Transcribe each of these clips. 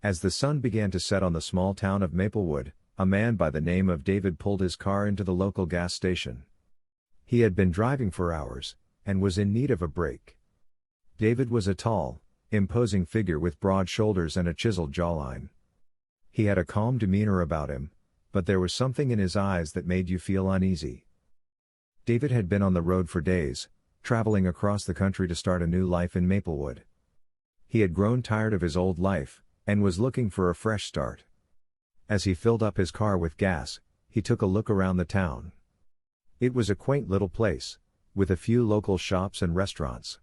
As the sun began to set on the small town of Maplewood, a man by the name of David pulled his car into the local gas station. He had been driving for hours, and was in need of a break. David was a tall, imposing figure with broad shoulders and a chiseled jawline. He had a calm demeanor about him, but there was something in his eyes that made you feel uneasy. David had been on the road for days, traveling across the country to start a new life in Maplewood. He had grown tired of his old life, and was looking for a fresh start. As he filled up his car with gas, he took a look around the town. It was a quaint little place, with a few local shops and restaurants.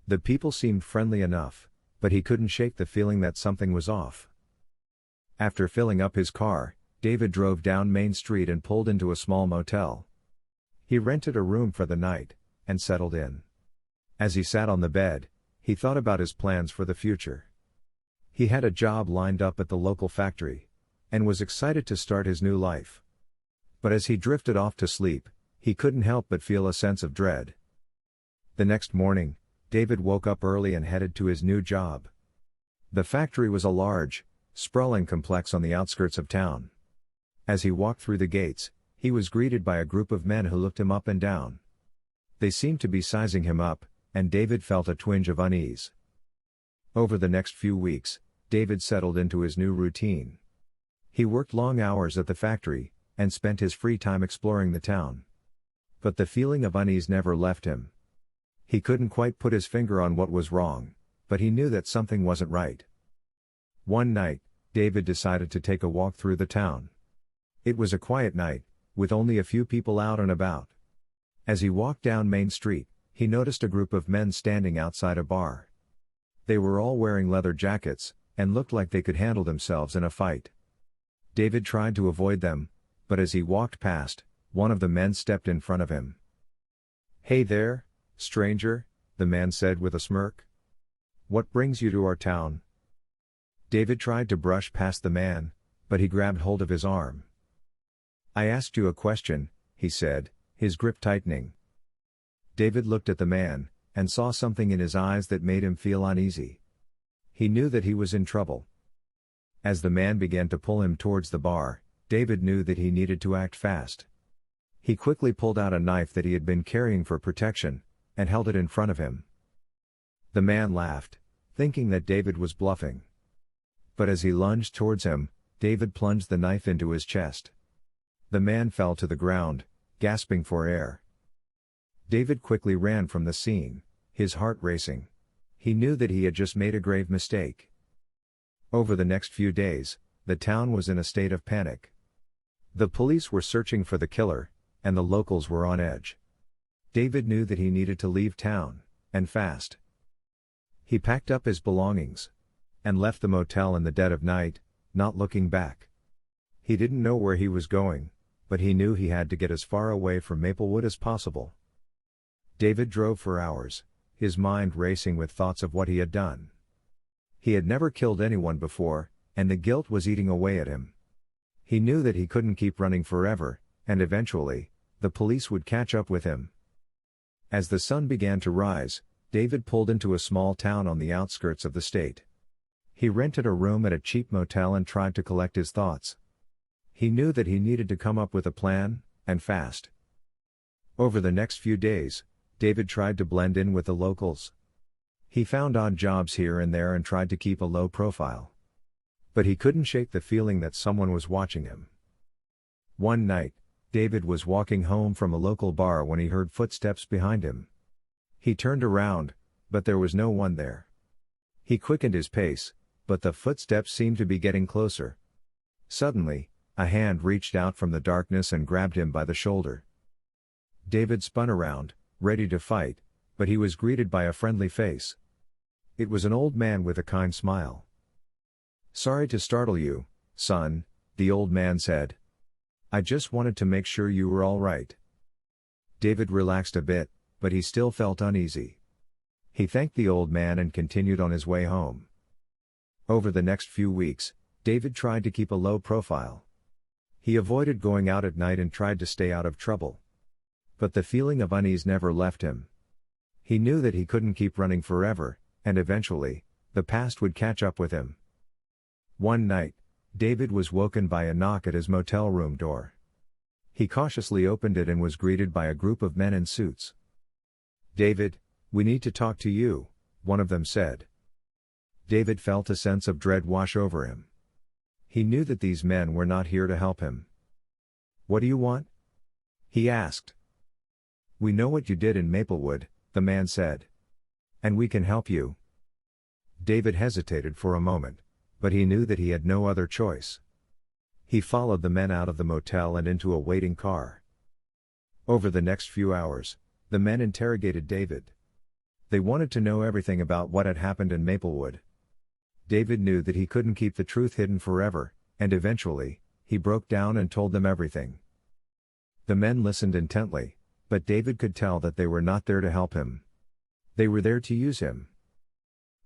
The people seemed friendly enough, but he couldn't shake the feeling that something was off. After filling up his car, David drove down Main Street and pulled into a small motel. He rented a room for the night, and settled in. As he sat on the bed, he thought about his plans for the future. He had a job lined up at the local factory, and was excited to start his new life. But as he drifted off to sleep, he couldn't help but feel a sense of dread. The next morning, David woke up early and headed to his new job. The factory was a large, sprawling complex on the outskirts of town. As he walked through the gates, he was greeted by a group of men who looked him up and down. They seemed to be sizing him up, and David felt a twinge of unease. Over the next few weeks, David settled into his new routine. He worked long hours at the factory, and spent his free time exploring the town. But the feeling of unease never left him. He couldn't quite put his finger on what was wrong, but he knew that something wasn't right. One night, David decided to take a walk through the town. It was a quiet night, with only a few people out and about. As he walked down Main Street, he noticed a group of men standing outside a bar. They were all wearing leather jackets, and looked like they could handle themselves in a fight. David tried to avoid them, but as he walked past, one of the men stepped in front of him. "Hey there, stranger," the man said with a smirk. "What brings you to our town?" David tried to brush past the man, but he grabbed hold of his arm. "I asked you a question," he said, his grip tightening. David looked at the man, and saw something in his eyes that made him feel uneasy. He knew that he was in trouble. As the man began to pull him towards the bar, David knew that he needed to act fast. He quickly pulled out a knife that he had been carrying for protection, and held it in front of him. The man laughed, thinking that David was bluffing. But as he lunged towards him, David plunged the knife into his chest. The man fell to the ground, gasping for air. David quickly ran from the scene, his heart racing. He knew that he had just made a grave mistake. Over the next few days, the town was in a state of panic. The police were searching for the killer, and the locals were on edge. David knew that he needed to leave town, and fast. He packed up his belongings, and left the motel in the dead of night, not looking back. He didn't know where he was going, but he knew he had to get as far away from Maplewood as possible. David drove for hours, his mind racing with thoughts of what he had done. He had never killed anyone before, and the guilt was eating away at him. He knew that he couldn't keep running forever, and eventually, the police would catch up with him. As the sun began to rise, David pulled into a small town on the outskirts of the state. He rented a room at a cheap motel and tried to collect his thoughts. He knew that he needed to come up with a plan, and fast. Over the next few days, David tried to blend in with the locals. He found odd jobs here and there and tried to keep a low profile. But he couldn't shake the feeling that someone was watching him. One night, David was walking home from a local bar when he heard footsteps behind him. He turned around, but there was no one there. He quickened his pace, but the footsteps seemed to be getting closer. Suddenly, a hand reached out from the darkness and grabbed him by the shoulder. David spun around, ready to fight, but he was greeted by a friendly face. It was an old man with a kind smile. "Sorry to startle you, son," the old man said. "I just wanted to make sure you were all right." David relaxed a bit, but he still felt uneasy. He thanked the old man and continued on his way home. Over the next few weeks, David tried to keep a low profile. He avoided going out at night and tried to stay out of trouble. But the feeling of unease never left him. He knew that he couldn't keep running forever, and eventually, the past would catch up with him. One night, David was woken by a knock at his motel room door. He cautiously opened it and was greeted by a group of men in suits. "David, we need to talk to you," one of them said. David felt a sense of dread wash over him. He knew that these men were not here to help him. "What do you want?" he asked. "We know what you did in Maplewood," the man said. "And we can help you." David hesitated for a moment, but he knew that he had no other choice. He followed the men out of the motel and into a waiting car. Over the next few hours, the men interrogated David. They wanted to know everything about what had happened in Maplewood. David knew that he couldn't keep the truth hidden forever, and eventually, he broke down and told them everything. The men listened intently, but David could tell that they were not there to help him. They were there to use him.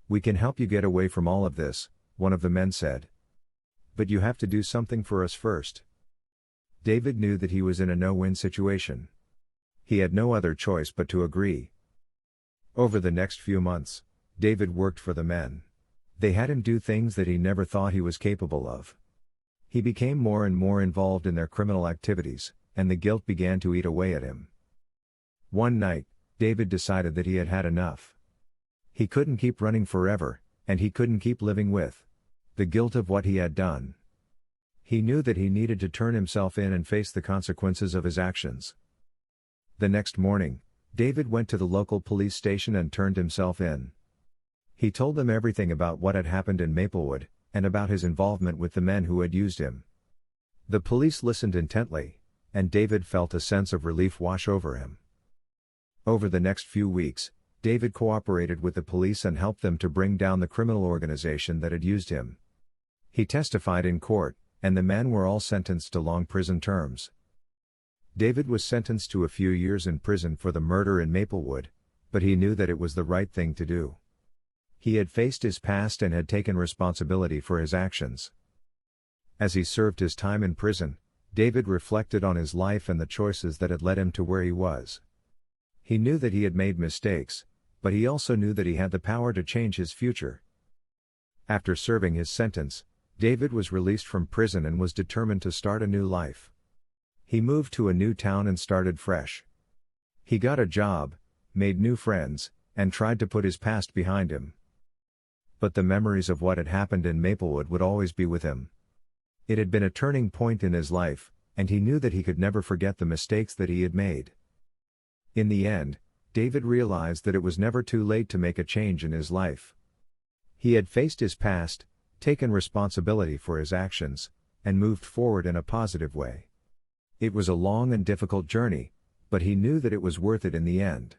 "We can help you get away from all of this," one of the men said. "But you have to do something for us first." David knew that he was in a no-win situation. He had no other choice but to agree. Over the next few months, David worked for the men. They had him do things that he never thought he was capable of. He became more and more involved in their criminal activities, and the guilt began to eat away at him. One night, David decided that he had had enough. He couldn't keep running forever, and he couldn't keep living with the guilt of what he had done. He knew that he needed to turn himself in and face the consequences of his actions. The next morning, David went to the local police station and turned himself in. He told them everything about what had happened in Maplewood, and about his involvement with the men who had used him. The police listened intently, and David felt a sense of relief wash over him. Over the next few weeks, David cooperated with the police and helped them to bring down the criminal organization that had used him. He testified in court, and the men were all sentenced to long prison terms. David was sentenced to a few years in prison for the murder in Maplewood, but he knew that it was the right thing to do. He had faced his past and had taken responsibility for his actions. As he served his time in prison, David reflected on his life and the choices that had led him to where he was. He knew that he had made mistakes, but he also knew that he had the power to change his future. After serving his sentence, David was released from prison and was determined to start a new life. He moved to a new town and started fresh. He got a job, made new friends, and tried to put his past behind him. But the memories of what had happened in Maplewood would always be with him. It had been a turning point in his life, and he knew that he could never forget the mistakes that he had made. In the end, David realized that it was never too late to make a change in his life. He had faced his past, taken responsibility for his actions, and moved forward in a positive way. It was a long and difficult journey, but he knew that it was worth it in the end.